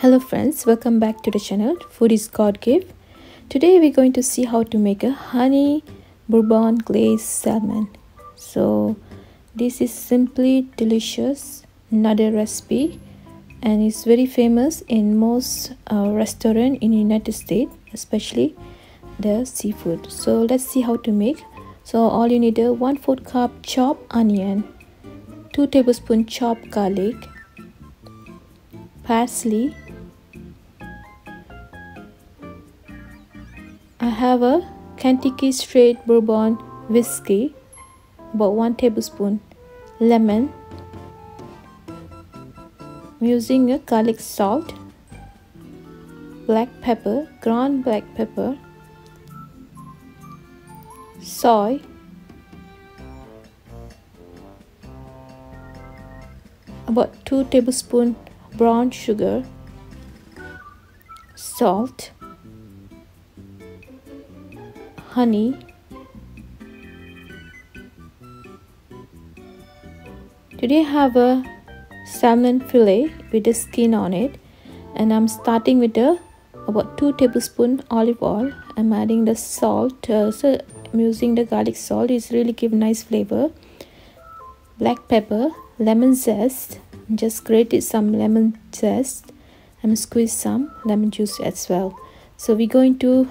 Hello friends, welcome back to the channel. Food is God gift. Today we're going to see how to make a honey bourbon glazed salmon. So this is simply delicious, another recipe, and it's very famous in most restaurants in the United States, especially the seafood. So let's see how to make. So all you need is 1/4 cup chopped onion, 2 tablespoons chopped garlic, parsley. I have a Kentucky straight bourbon whiskey, about 1 tablespoon, lemon. I'm using a garlic salt, black pepper, ground black pepper, soy, about 2 tablespoons brown sugar, salt, honey, today I have a salmon fillet with the skin on it, and I'm starting with about 2 tablespoons olive oil. I'm adding the salt, so I'm using the garlic salt. It's really give nice flavor. Black pepper, lemon zest. Just grated some lemon zest and squeeze some lemon juice as well. So we're going to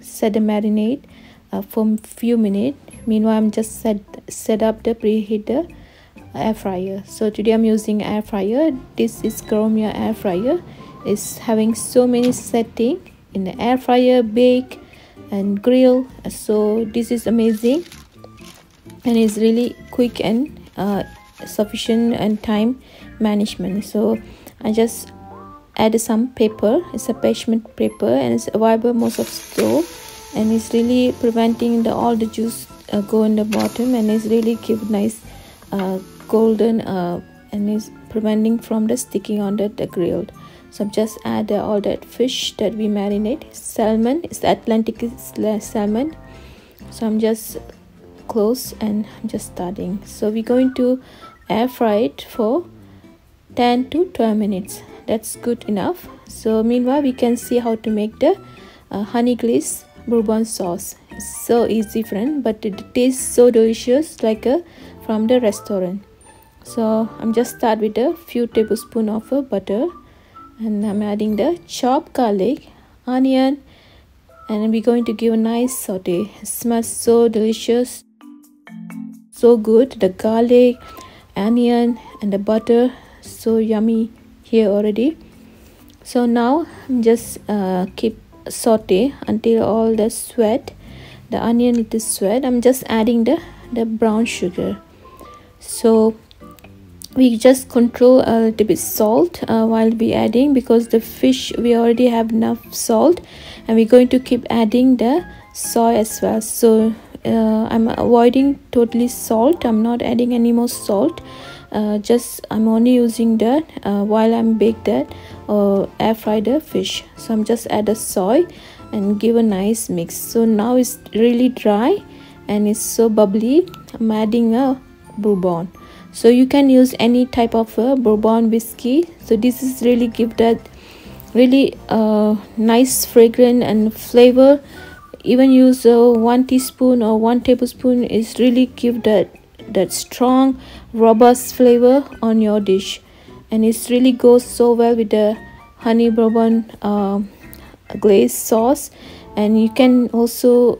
set the marinade for a few minutes. Meanwhile, I'm just set up the preheater air fryer. So today I'm using air fryer. This is Chromia air fryer. It's having so many settings in the air fryer, bake and grill. So this is amazing, and it's really quick and sufficient and time management. So I just add some paper. It's a parchment paper, and it's available most of store, and it's really preventing all the juice go in the bottom, and it's really give nice golden and is preventing from the sticking on the grill. So just add all that fish that we marinate. Salmon, it's the Atlantic salmon. So I'm just close and I'm just starting. So we're going to air fry it for 10 to 12 minutes. That's good enough. So meanwhile, we can see how to make the honey glazed bourbon sauce. It's so easy, friend, but it tastes so delicious, like from the restaurant. So I'm just start with a few tablespoons of butter, and I'm adding the chopped garlic, onion, and we're going to give a nice saute. It smells so delicious, so good. The garlic, onion, and the butter, so yummy here already. So now I'm just keep saute until all the sweat, the onion is sweat. I'm just adding the brown sugar. So we just control a little bit salt while we adding, because the fish we already have enough salt, and we're going to keep adding the soy as well. So I'm avoiding totally salt. I'm not adding any more salt. Just I'm only using that while I'm bake that air fry the fish. So I'm just add the soy and give a nice mix. So now it's really dry and it's so bubbly. I'm adding a bourbon. So you can use any type of bourbon whiskey. So this is really give that really nice fragrance and flavor. Even use 1 teaspoon or 1 tablespoon is really give that strong robust flavor on your dish, and it really goes so well with the honey bourbon glazed sauce. And you can also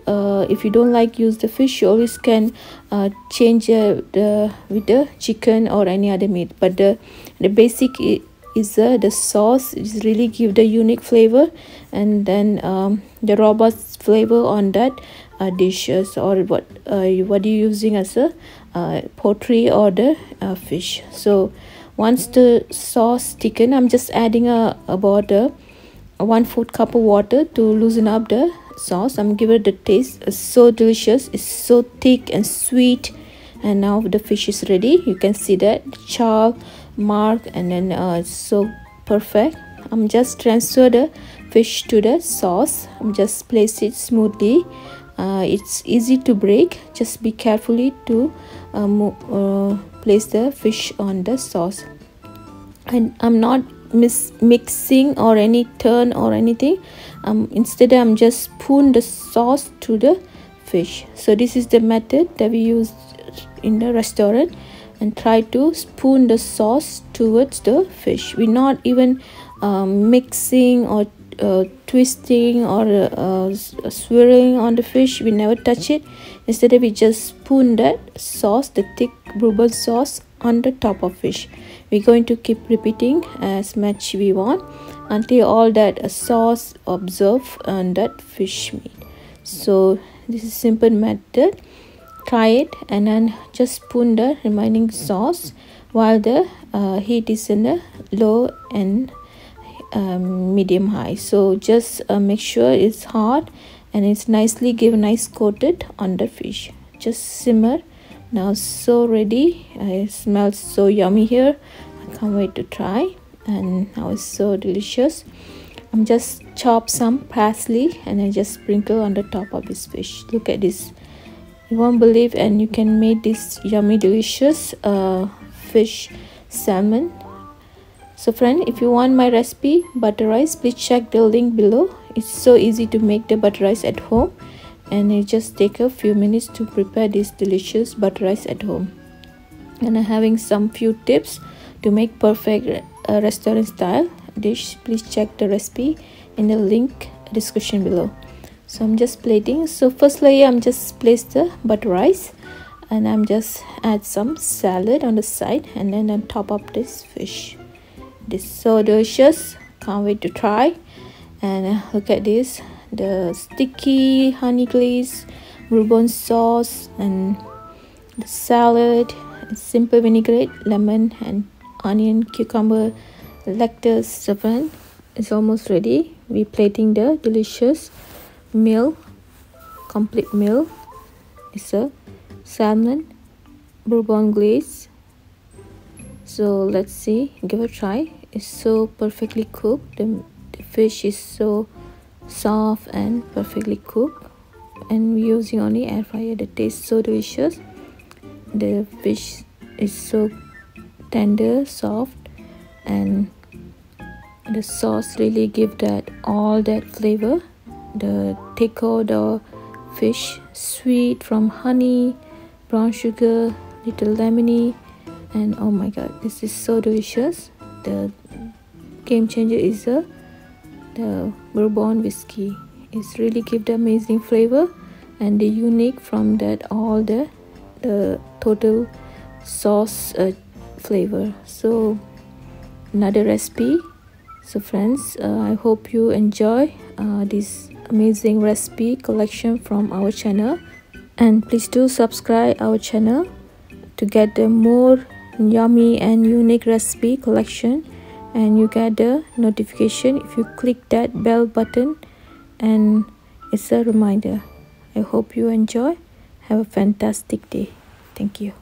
if you don't like use the fish, you always can change with the chicken or any other meat, but the basic is the sauce is really give the unique flavor, and then the robust flavor on that dishes, or what you're using as a poultry or the fish. So once the sauce thicken, I'm just adding about 1/4 cup of water to loosen up the sauce. I'm giving it the taste. It's so delicious. It's so thick and sweet. And now the fish is ready. You can see that char mark, and then it's so perfect. I'm just transfer the fish to the sauce. I'm just place it smoothly. It's easy to break. Just be carefully to place the fish on the sauce. And I'm not mixing or any turn or anything. Instead I'm just spoon the sauce to the fish. So this is the method that we use in the restaurant, and try to spoon the sauce towards the fish. We're not even mixing or twisting or swirling on the fish. We never touch it. Instead we just spoon that sauce, the thick bourbon sauce, on the top of fish. We're going to keep repeating as much we want until all that sauce absorb on that fish meat. So this is simple method. Try it, and then just spoon the remaining sauce while the heat is in the low and medium high. So just make sure it's hot and it's nicely nice coated on the fish. Just simmer. Now so ready. It smells so yummy here. I can't wait to try, and now it's so delicious. I'm just chop some parsley and I just sprinkle on the top of this fish. Look at this. You won't believe, and you can make this yummy delicious fish salmon. So friend, if you want my recipe butter rice, please check the link below. It's so easy to make the butter rice at home, and it just take a few minutes to prepare this delicious butter rice at home. And I'm having some few tips to make perfect restaurant style dish. Please check the recipe in the link description below. So I'm just plating. So first layer I'm just place the butter rice, and I'm just add some salad on the side, and then on top of this fish. This is so delicious. Can't wait to try. And look at this, the sticky honey glaze bourbon sauce and the salad, simple vinaigrette, lemon and onion, cucumber, lettuce. So it's almost ready. We're plating the delicious meal, complete meal. It's a salmon bourbon glaze. So let's see, give it a try. It's so perfectly cooked. The fish is so soft and perfectly cooked, and we're using only air fryer. The taste so delicious. The fish is so tender, soft, and the sauce really give that all that flavor. The take out the fish, sweet from honey, brown sugar, little lemony, and oh my god, this is so delicious. The game changer is the bourbon whiskey. It's really give the amazing flavor, and the unique from that all the total sauce flavor. So another recipe. So friends, I hope you enjoy this amazing recipe collection from our channel, and please do subscribe our channel to get the more yummy and unique recipe collection, and you get the notification if you click that bell button, and it's a reminder. I hope you enjoy. Have a fantastic day. Thank you.